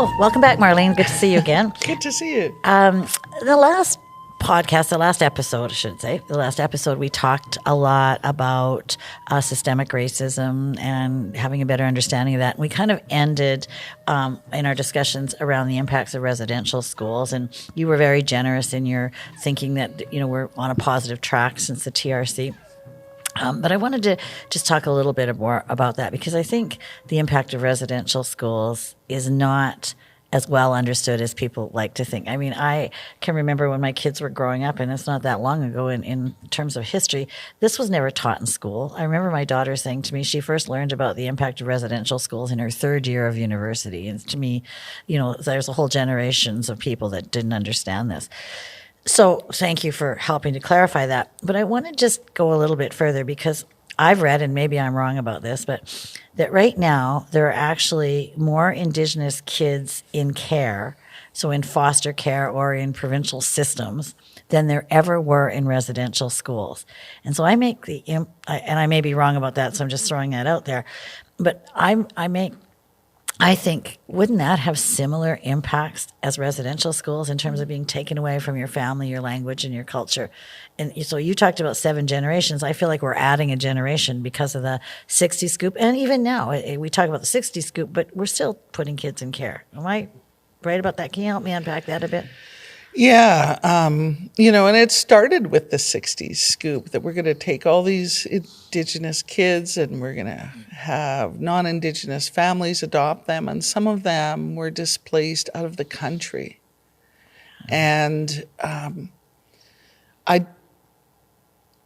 Oh, welcome back, Marlene. Good to see you again. Good to see you. The last episode, we talked a lot about systemic racism and having a better understanding of that. And we kind of ended in our discussions around the impacts of residential schools. And you were very generous in your thinking that, we're on a positive track since the TRC. But I wanted to just talk a little bit more about that, because I think the impact of residential schools is not as well understood as people like to think. I mean, I can remember when my kids were growing up, and it's not that long ago in terms of history, this was never taught in school. I remember my daughter saying to me she first learned about the impact of residential schools in her third year of university. And to me, there's a whole generations of people that didn't understand this. So thank you for helping to clarify that. But I want to just go a little bit further, because I've read, and maybe I'm wrong about this, but that right now there are actually more Indigenous kids in care, so in foster care or in provincial systems, than there ever were in residential schools. And so I make and I may be wrong about that, so I'm just throwing that out there, but I think, wouldn't that have similar impacts as residential schools in terms of being taken away from your family, your language, and your culture? And so you talked about 7 generations. I feel like we're adding a generation because of the 60s Scoop. And even now, we talk about the 60s Scoop, but we're still putting kids in care. Am I right about that? Can you help me unpack that a bit? Yeah, and it started with the 60s Scoop, that we're going to take all these Indigenous kids and we're going to have non-Indigenous families adopt them, and some of them were displaced out of the country. And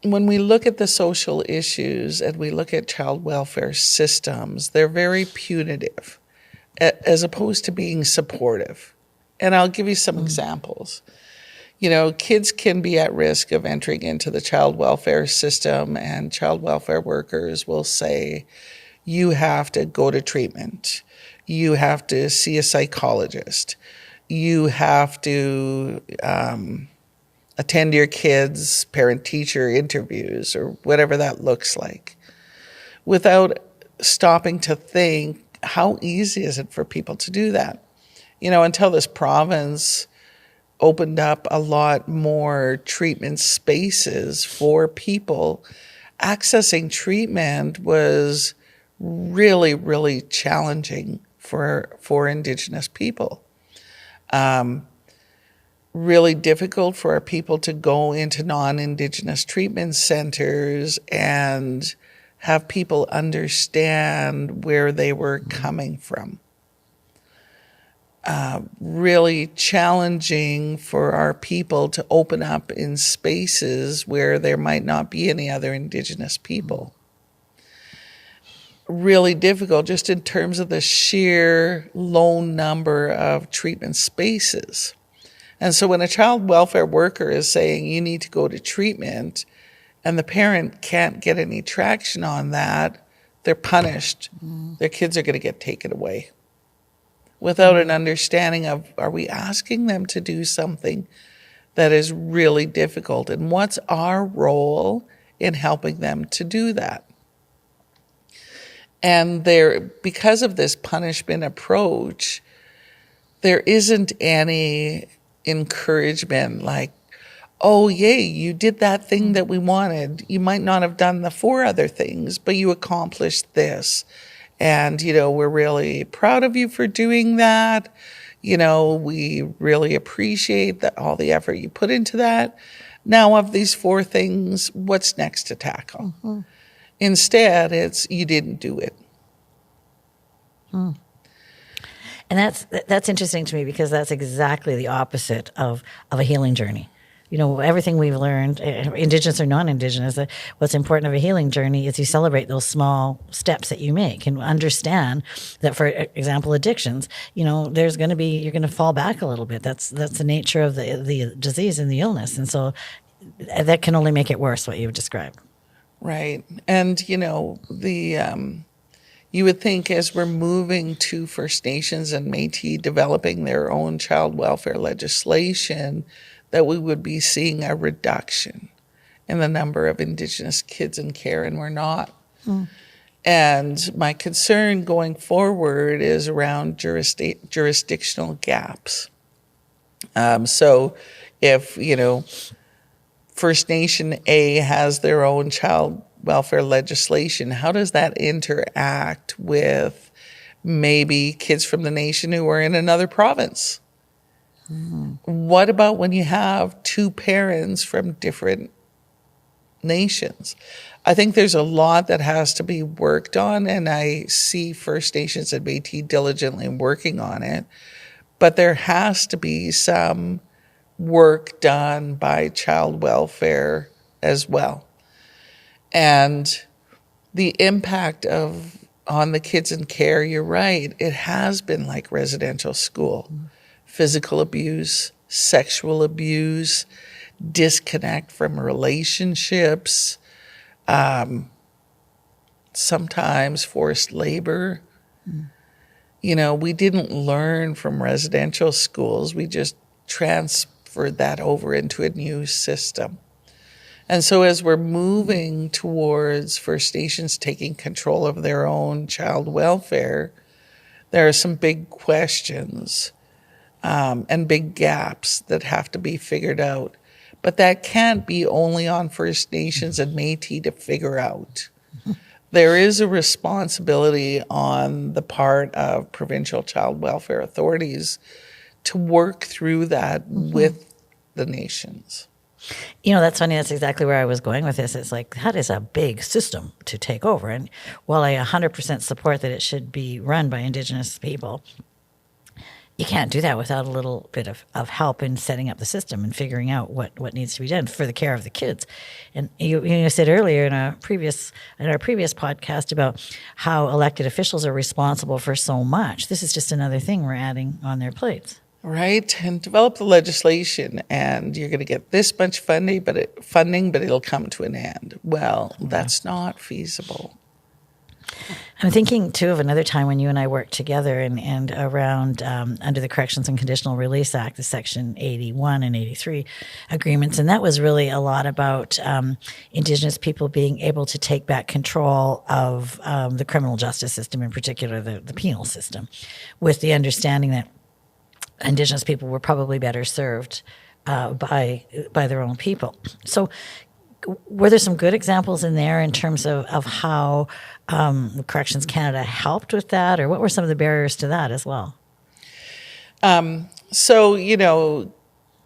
when we look at the social issues and we look at child welfare systems, they're very punitive as opposed to being supportive. And I'll give you some examples. Kids can be at risk of entering into the child welfare system, and child welfare workers will say, you have to go to treatment. You have to see a psychologist. You have to attend your kids' parent-teacher interviews, or whatever that looks like, without stopping to think, how easy is it for people to do that? Until this province opened up a lot more treatment spaces for people, accessing treatment was really, really challenging for Indigenous people. Really difficult for our people to go into non-Indigenous treatment centers and have people understand where they were coming from. Really challenging for our people to open up in spaces where there might not be any other Indigenous people. Really difficult just in terms of the sheer low number of treatment spaces. And so when a child welfare worker is saying you need to go to treatment and the parent can't get any traction on that, they're punished. Their kids are going to get taken away, without an understanding of, are we asking them to do something that is really difficult? And what's our role in helping them to do that? And because of this punishment approach, there isn't any encouragement like, oh, yay, you did that thing that we wanted. You might not have done the 4 other things, but you accomplished this. And, we're really proud of you for doing that. We really appreciate all the effort you put into that. Now, of these 4 things, what's next to tackle? Mm-hmm. Instead, it's you didn't do it. And that's interesting to me, because that's exactly the opposite of a healing journey. Everything we've learned, Indigenous or non-Indigenous, what's important of a healing journey is you celebrate those small steps that you make and understand that, for example, addictions, you're going to fall back a little bit. That's the nature of the disease and the illness. And so that can only make it worse, what you've described. Right. And, you would think as we're moving to First Nations and Métis developing their own child welfare legislation, that we would be seeing a reduction in the number of Indigenous kids in care, and we're not. And my concern going forward is around jurisdictional gaps. So if, First Nation A has their own child welfare legislation, how does that interact with maybe kids from the nation who are in another province? What about when you have two parents from different nations? I think there's a lot that has to be worked on, and I see First Nations and Métis diligently working on it. But there has to be some work done by child welfare as well. And the impact on the kids in care, you're right, it has been like residential school. Physical abuse, sexual abuse, disconnect from relationships, sometimes forced labor. We didn't learn from residential schools. We just transferred that over into a new system. And so as we're moving towards First Nations taking control of their own child welfare, there are some big questions and big gaps that have to be figured out. But that can't be only on First Nations and Métis to figure out. There is a responsibility on the part of provincial child welfare authorities to work through that with the nations. That's funny. That's exactly where I was going with this. It's like, that is a big system to take over. And while I 100% support that it should be run by Indigenous people, you can't do that without a little bit of help in setting up the system and figuring out what needs to be done for the care of the kids. And you said earlier in our previous podcast about how elected officials are responsible for so much. This is just another thing we're adding on their plates. Right, and develop the legislation, and you're going to get this much funding, but it'll come to an end. Well, that's not feasible. I'm thinking, too, of another time when you and I worked together and around under the Corrections and Conditional Release Act, the Section 81 and 83 agreements. And that was really a lot about Indigenous people being able to take back control of the criminal justice system, in particular the penal system, with the understanding that Indigenous people were probably better served by their own people. So were there some good examples in there in terms of how Corrections Canada helped with that, or what were some of the barriers to that as well?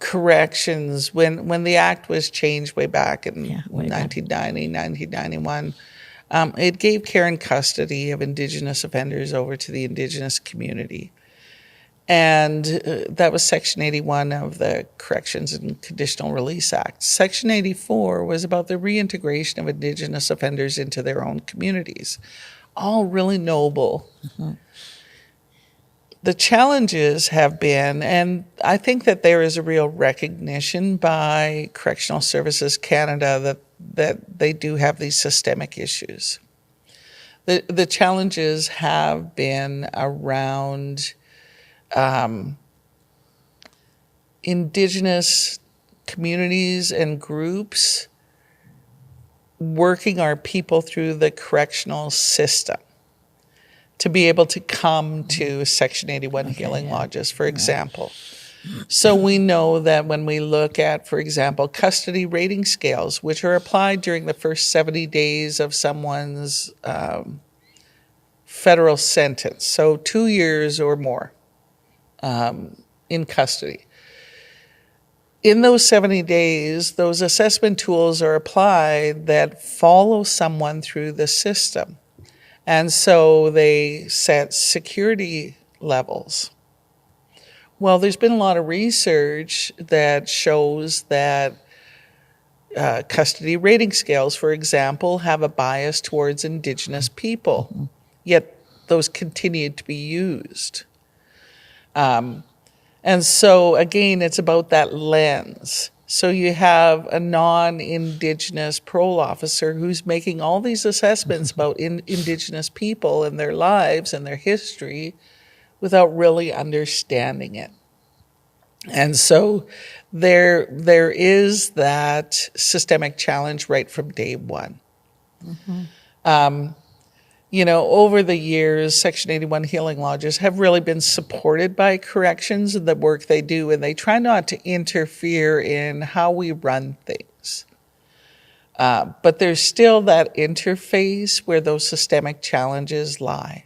Corrections, when the act was changed way back in 1990, 1991, it gave care and custody of Indigenous offenders over to the Indigenous community. And that was Section 81 of the Corrections and Conditional Release Act. Section 84 was about the reintegration of Indigenous offenders into their own communities. All really noble. Mm-hmm. The challenges have been, and I think that there is a real recognition by Correctional Services Canada that they do have these systemic issues. The challenges have been around Indigenous communities and groups working our people through the correctional system to be able to come to Section 81 healing lodges, for example. So we know that when we look at, for example, custody rating scales, which are applied during the first 70 days of someone's federal sentence, so 2 years or more, in custody. In those 70 days, those assessment tools are applied that follow someone through the system. And so they set security levels. Well, there's been a lot of research that shows that custody rating scales, for example, have a bias towards Indigenous people, yet those continued to be used. And so, again, it's about that lens. So you have a non-Indigenous parole officer who's making all these assessments about Indigenous people and their lives and their history without really understanding it. And so there is that systemic challenge right from day one. Mm-hmm. Over the years, Section 81 healing lodges have really been supported by corrections and the work they do, and they try not to interfere in how we run things. But there's still that interface where those systemic challenges lie.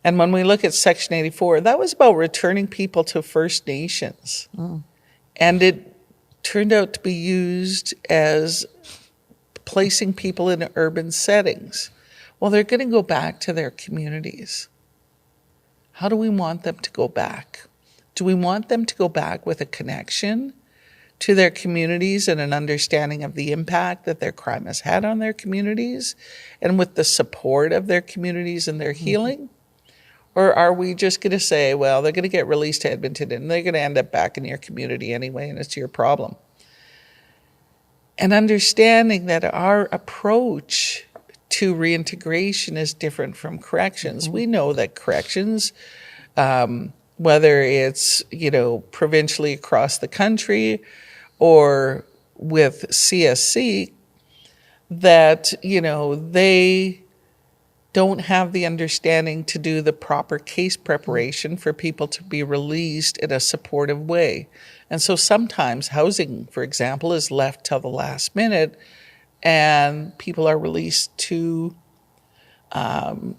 And when we look at Section 84, that was about returning people to First Nations. And it turned out to be used as placing people in urban settings. Well, they're going to go back to their communities. How do we want them to go back? Do we want them to go back with a connection to their communities and an understanding of the impact that their crime has had on their communities and with the support of their communities and their healing? Or are we just going to say, well, they're going to get released to Edmonton and they're going to end up back in your community anyway, and it's your problem? And understanding that our approach to reintegration is different from corrections. We know that corrections, whether it's, provincially across the country or with CSC, that, they don't have the understanding to do the proper case preparation for people to be released in a supportive way. And so sometimes housing, for example, is left till the last minute, and people are released to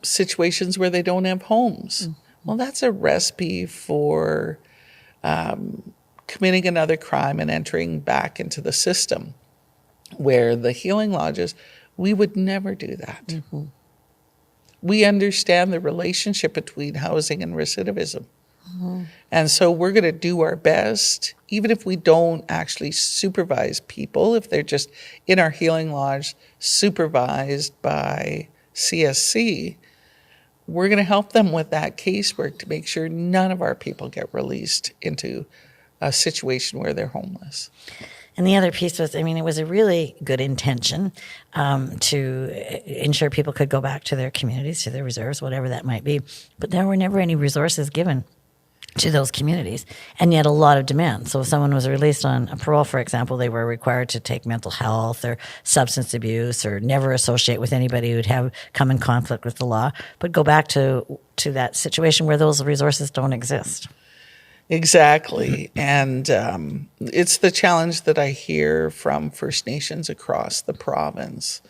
situations where they don't have homes. Well, that's a recipe for committing another crime and entering back into the system, where the healing lodges, we would never do that. We understand the relationship between housing and recidivism. And so we're going to do our best, even if we don't actually supervise people, if they're just in our healing lodge supervised by CSC, we're going to help them with that casework to make sure none of our people get released into a situation where they're homeless. And the other piece was, it was a really good intention to ensure people could go back to their communities, to their reserves, whatever that might be. But there were never any resources given to those communities, and yet a lot of demand. So if someone was released on a parole, for example, they were required to take mental health or substance abuse or never associate with anybody who'd have come in conflict with the law, but go back to that situation where those resources don't exist. Exactly. And it's the challenge that I hear from First Nations across the province.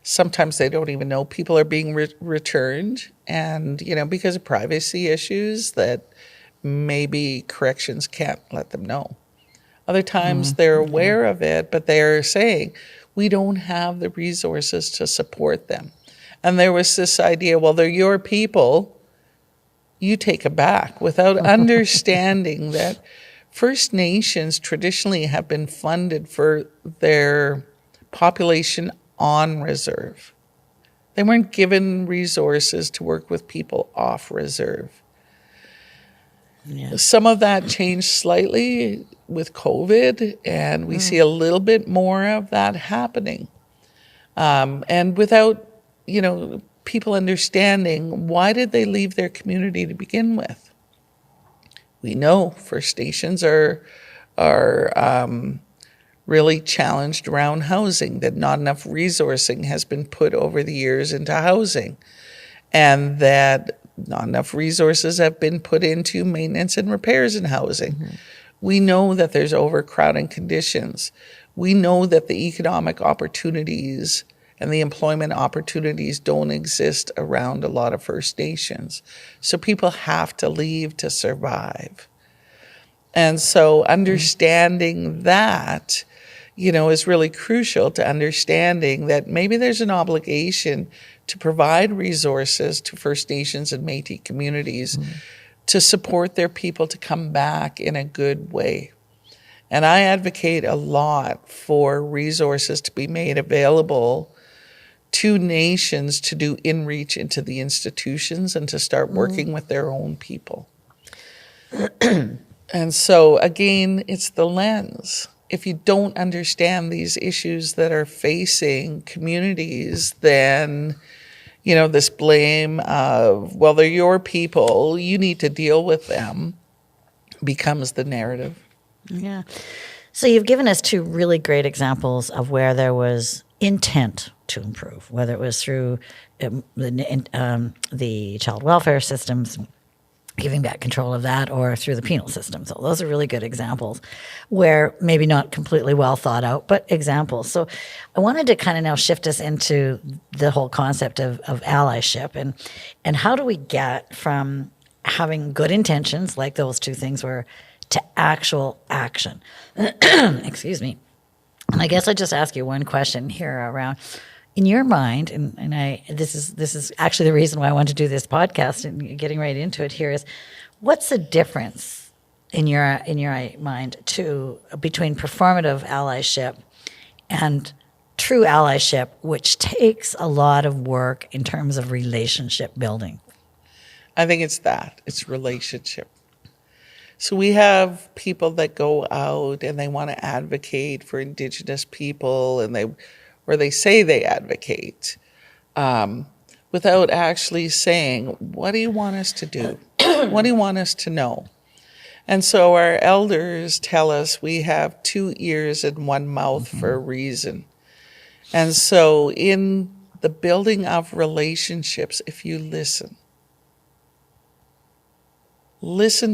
Sometimes they don't even know people are being returned, and, because of privacy issues that maybe corrections can't let them know. Other times they're aware of it, but they're saying, we don't have the resources to support them. And there was this idea, well, they're your people, you take them back, without understanding that First Nations traditionally have been funded for their population on reserve. They weren't given resources to work with people off reserve. Yeah. Some of that changed slightly with COVID, and we see a little bit more of that happening. And without, people understanding, why did they leave their community to begin with? We know First Nations are really challenged around housing, that not enough resourcing has been put over the years into housing, and that not enough resources have been put into maintenance and repairs in housing. We know that there's overcrowding conditions. We know that the economic opportunities and the employment opportunities don't exist around a lot of First Nations. So people have to leave to survive. And so understanding that, is really crucial to understanding that maybe there's an obligation to provide resources to First Nations and Métis communities to support their people to come back in a good way. And I advocate a lot for resources to be made available to nations to do in-reach into the institutions and to start working with their own people. And so, again, it's the lens. If you don't understand these issues that are facing communities, then, this blame of, well, they're your people, you need to deal with them, becomes the narrative. Yeah. So you've given us two really great examples of where there was intent to improve, whether it was through the child welfare systems, giving back control of that, or through the penal system. So those are really good examples where maybe not completely well thought out, but examples. So I wanted to kind of now shift us into the whole concept of allyship and how do we get from having good intentions, like those two things were, to actual action. Excuse me. And I guess I just ask you one question here around, in your mind, and this is actually the reason why I want to do this podcast and getting right into it here, is what's the difference in your mind between performative allyship and true allyship, which takes a lot of work in terms of relationship building? I think it's relationship. So we have people that go out and they want to advocate for Indigenous people, and they say they advocate, without actually saying, what do you want us to do? What do you want us to know? And so our elders tell us we have 2 ears and 1 mouth for a reason. And so in the building of relationships, if you listen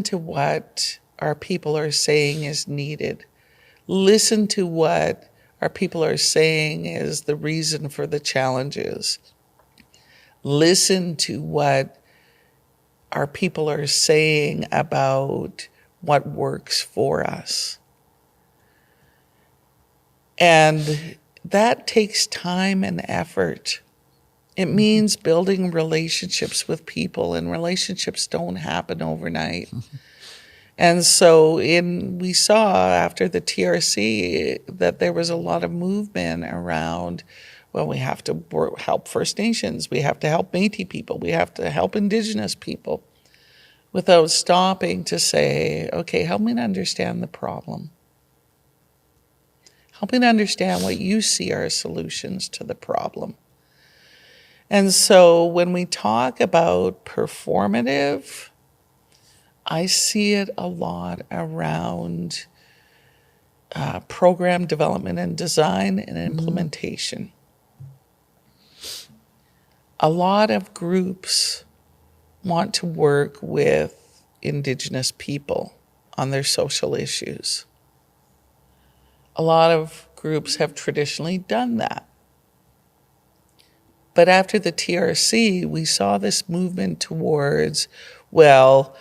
to what our people are saying is needed. Listen to what our people are saying is the reason for the challenges. Listen to what our people are saying about what works for us. And that takes time and effort. It means building relationships with people, and relationships don't happen overnight. And so we saw after the TRC that there was a lot of movement around, well, we have to help First Nations, we have to help Métis people, we have to help Indigenous people, without stopping to say, okay, help me to understand the problem. Help me to understand what you see are solutions to the problem. And so when we talk about performative, I see it a lot around program development and design and implementation. A lot of groups want to work with Indigenous people on their social issues. A lot of groups have traditionally done that. But after the TRC, we saw this movement towards, well,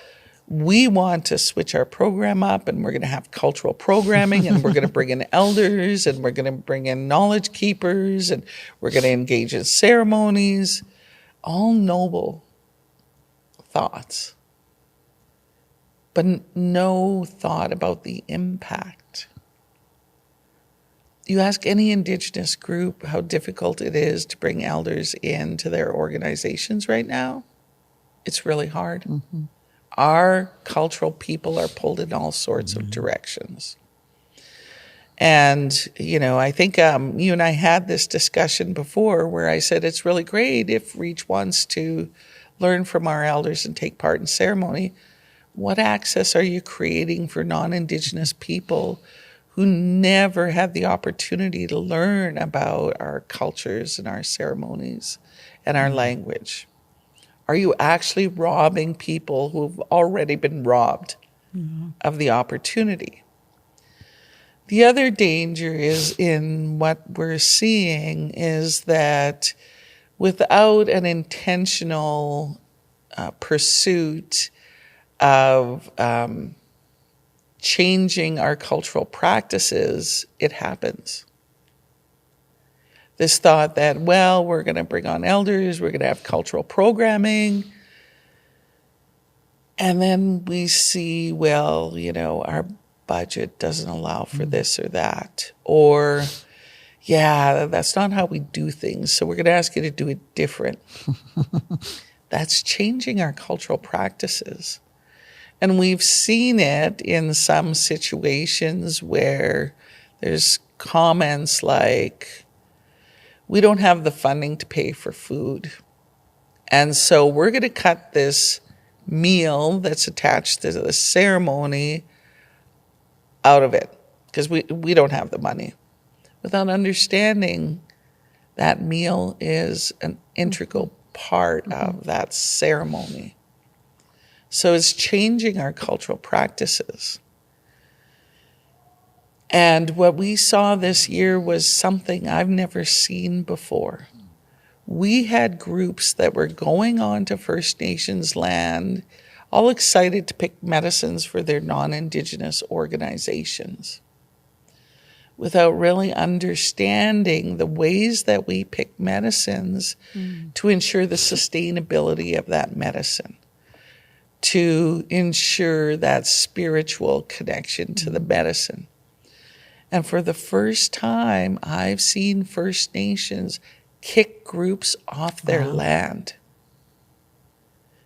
we want to switch our program up, and we're going to have cultural programming, and we're going to bring in elders, and we're going to bring in knowledge keepers, and we're going to engage in ceremonies. All noble thoughts, but no thought about the impact. You ask any Indigenous group how difficult it is to bring elders into their organizations right now. It's really hard. Mm-hmm. Our cultural people are pulled in all sorts of directions. And, I think you and I had this discussion before where I said it's really great if Reach wants to learn from our elders and take part in ceremony. What access are you creating for non-Indigenous people who never had the opportunity to learn about our cultures and our ceremonies and our language? Are you actually robbing people who've already been robbed of the opportunity? The other danger is in what we're seeing is that without an intentional pursuit of changing our cultural practices, it happens. This thought that, well, we're going to bring on elders, we're going to have cultural programming, and then we see, well, our budget doesn't allow for this or that, or, yeah, that's not how we do things, so we're going to ask you to do it different. That's changing our cultural practices. And we've seen it in some situations where there's comments like, we don't have the funding to pay for food. And so we're going to cut this meal that's attached to the ceremony out of it because we don't have the money, without understanding that meal is an integral part of that ceremony. So it's changing our cultural practices. And what we saw this year was something I've never seen before. We had groups that were going on to First Nations land, all excited to pick medicines for their non-Indigenous organizations, without really understanding the ways that we pick medicines to ensure the sustainability of that medicine, to ensure that spiritual connection to the medicine. And for the first time, I've seen First Nations kick groups off their land,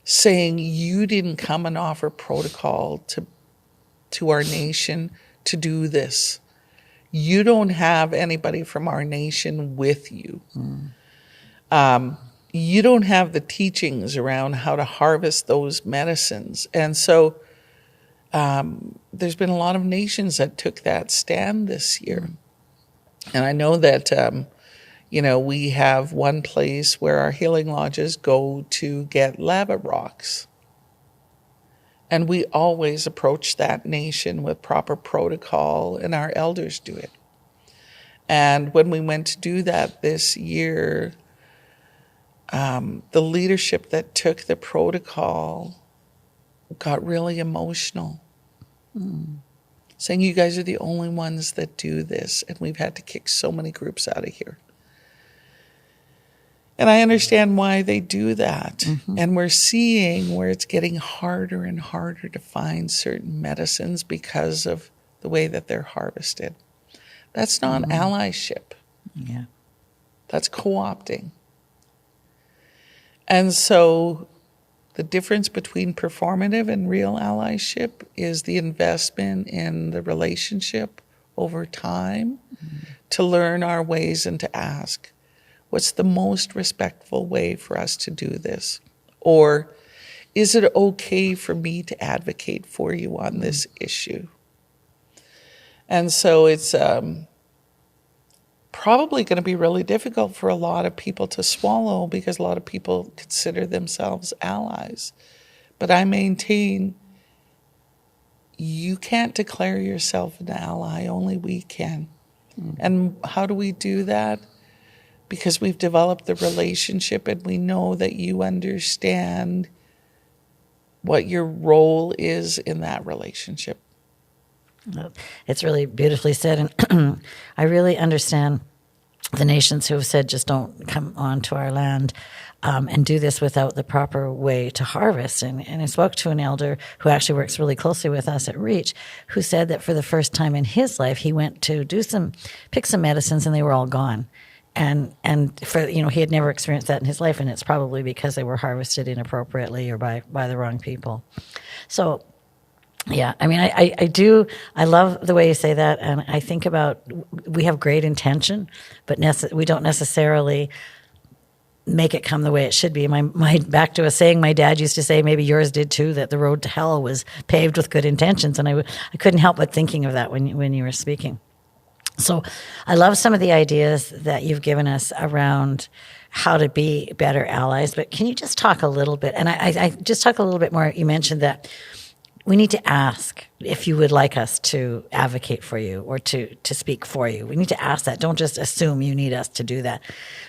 saying, you didn't come and offer protocol to our nation to do this. You don't have anybody from our nation with you. You don't have the teachings around how to harvest those medicines. And so there's been a lot of nations that took that stand this year. And I know that, we have one place where our healing lodges go to get lava rocks. And we always approach that nation with proper protocol, and our elders do it. And when we went to do that this year, the leadership that took the protocol got really emotional, saying, you guys are the only ones that do this, and we've had to kick so many groups out of here. And I understand why they do that. And we're seeing where it's getting harder and harder to find certain medicines because of the way that they're harvested. That's not allyship. Yeah. That's co-opting. And so the difference between performative and real allyship is the investment in the relationship over time to learn our ways and to ask, what's the most respectful way for us to do this? Or is it okay for me to advocate for you on this issue? And so it's probably going to be really difficult for a lot of people to swallow because a lot of people consider themselves allies. But I maintain you can't declare yourself an ally, only we can. And how do we do that? Because we've developed the relationship and we know that you understand what your role is in that relationship. It's really beautifully said. And I really understand the nations who have said, just don't come onto our land and do this without the proper way to harvest. And I spoke to an elder who actually works really closely with us at Reach, who said that for the first time in his life, he went to pick some medicines and they were all gone. And for, he had never experienced that in his life, and it's probably because they were harvested inappropriately or by the wrong people. So, yeah, I mean, I love the way you say that, and I think about, we have great intention, but we don't necessarily make it come the way it should be. My back to a saying my dad used to say, maybe yours did too, that the road to hell was paved with good intentions, and I couldn't help but thinking of that when you were speaking. So I love some of the ideas that you've given us around how to be better allies, but can you just talk a little bit, and I just talk a little bit more, you mentioned that we need to ask if you would like us to advocate for you or to speak for you. We need to ask that. Don't just assume you need us to do that.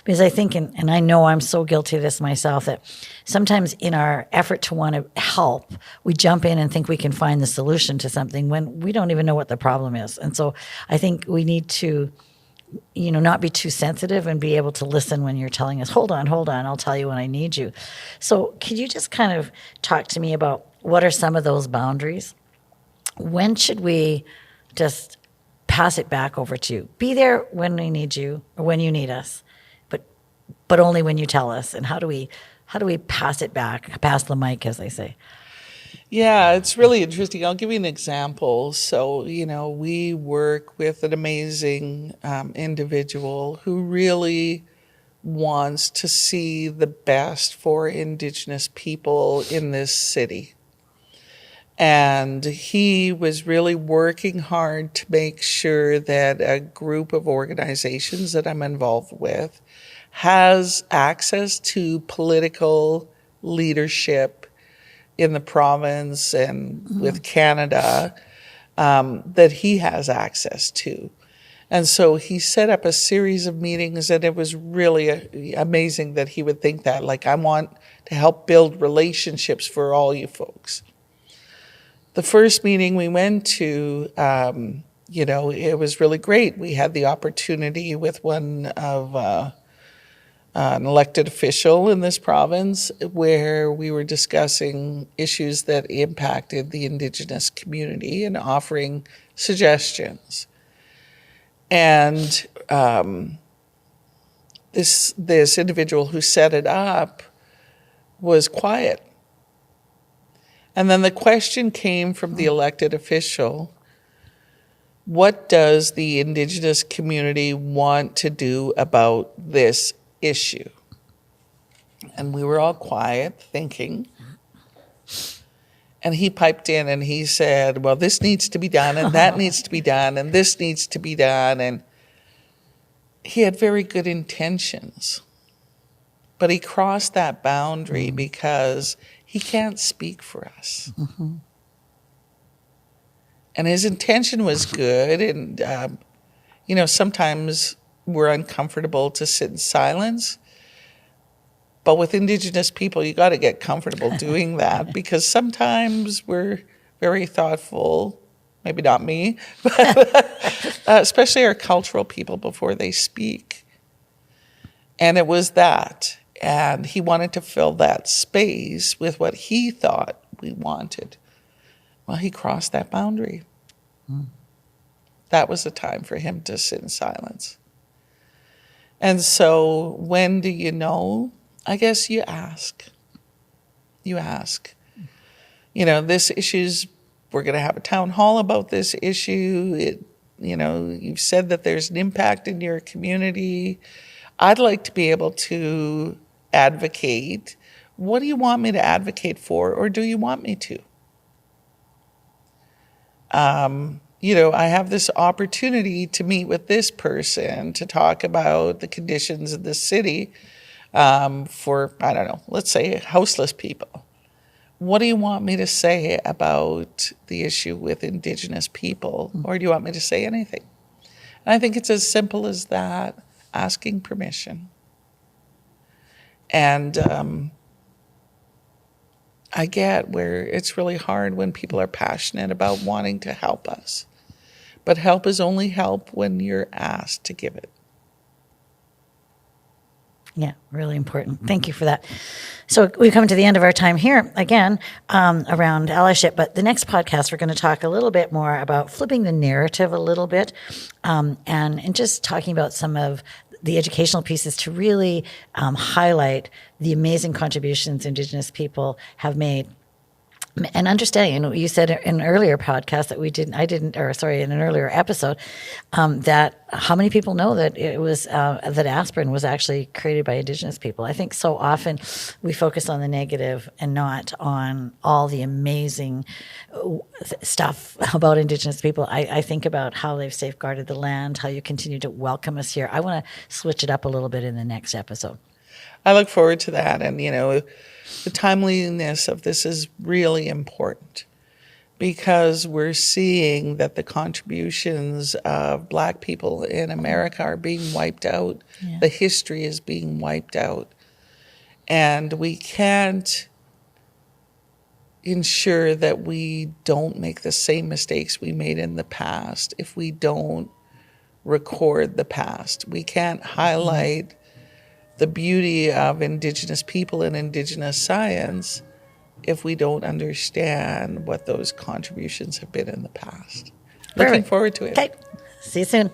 Because I think, and I know I'm so guilty of this myself, that sometimes in our effort to want to help, we jump in and think we can find the solution to something when we don't even know what the problem is. And so I think we need to, not be too sensitive and be able to listen when you're telling us, hold on, I'll tell you when I need you. So could you just kind of talk to me about what are some of those boundaries? When should we just pass it back over to you? Be there when we need you or when you need us, but only when you tell us. And how do we pass it back, pass the mic, as they say? Yeah, it's really interesting. I'll give you an example. So, we work with an amazing individual who really wants to see the best for Indigenous people in this city. And he was really working hard to make sure that a group of organizations that I'm involved with has access to political leadership in the province and with Canada, that he has access to. And so he set up a series of meetings, and it was really amazing that he would think that, like, I want to help build relationships for all you folks. The first meeting we went to, it was really great. We had the opportunity with one of an elected official in this province where we were discussing issues that impacted the Indigenous community and offering suggestions. And this individual who set it up was quiet. And then the question came from the elected official, what does the Indigenous community want to do about this issue? And we were all quiet, thinking. And he piped in and he said, well, this needs to be done, and that needs to be done, and this needs to be done. And he had very good intentions. But he crossed that boundary because he can't speak for us. Mm-hmm. And his intention was good. And, sometimes we're uncomfortable to sit in silence. But with Indigenous people, you got to get comfortable doing that because sometimes we're very thoughtful, maybe not me, but especially our cultural people before they speak. And it was that. And he wanted to fill that space with what he thought we wanted. Well, he crossed that boundary. That was the time for him to sit in silence. And so when do you know? I guess you ask. You ask. This issue's, we're going to have a town hall about this issue. You've said that there's an impact in your community. I'd like to be able to advocate. What do you want me to advocate for, or do you want me to? I have this opportunity to meet with this person to talk about the conditions of the city for, I don't know, let's say houseless people. What do you want me to say about the issue with Indigenous people, or do you want me to say anything? And I think it's as simple as that, asking permission. And I get where it's really hard when people are passionate about wanting to help us. But help is only help when you're asked to give it. Yeah, really important. Thank you for that. So we've come to the end of our time here again around allyship. But the next podcast, we're going to talk a little bit more about flipping the narrative a little bit and just talking about some of the educational pieces to really highlight the amazing contributions Indigenous people have made. And understanding, you said in an earlier podcast that in an earlier episode, that how many people know that it was, that aspirin was actually created by Indigenous people. I think so often we focus on the negative and not on all the amazing stuff about Indigenous people. I think about how they've safeguarded the land, how you continue to welcome us here. I want to switch it up a little bit in the next episode. I look forward to that. And, the timeliness of this is really important because we're seeing that the contributions of Black people in America are being wiped out. Yeah. The history is being wiped out. And we can't ensure that we don't make the same mistakes we made in the past if we don't record the past. We can't highlight the beauty of Indigenous people and Indigenous science if we don't understand what those contributions have been in the past. Looking forward to it. Okay. See you soon.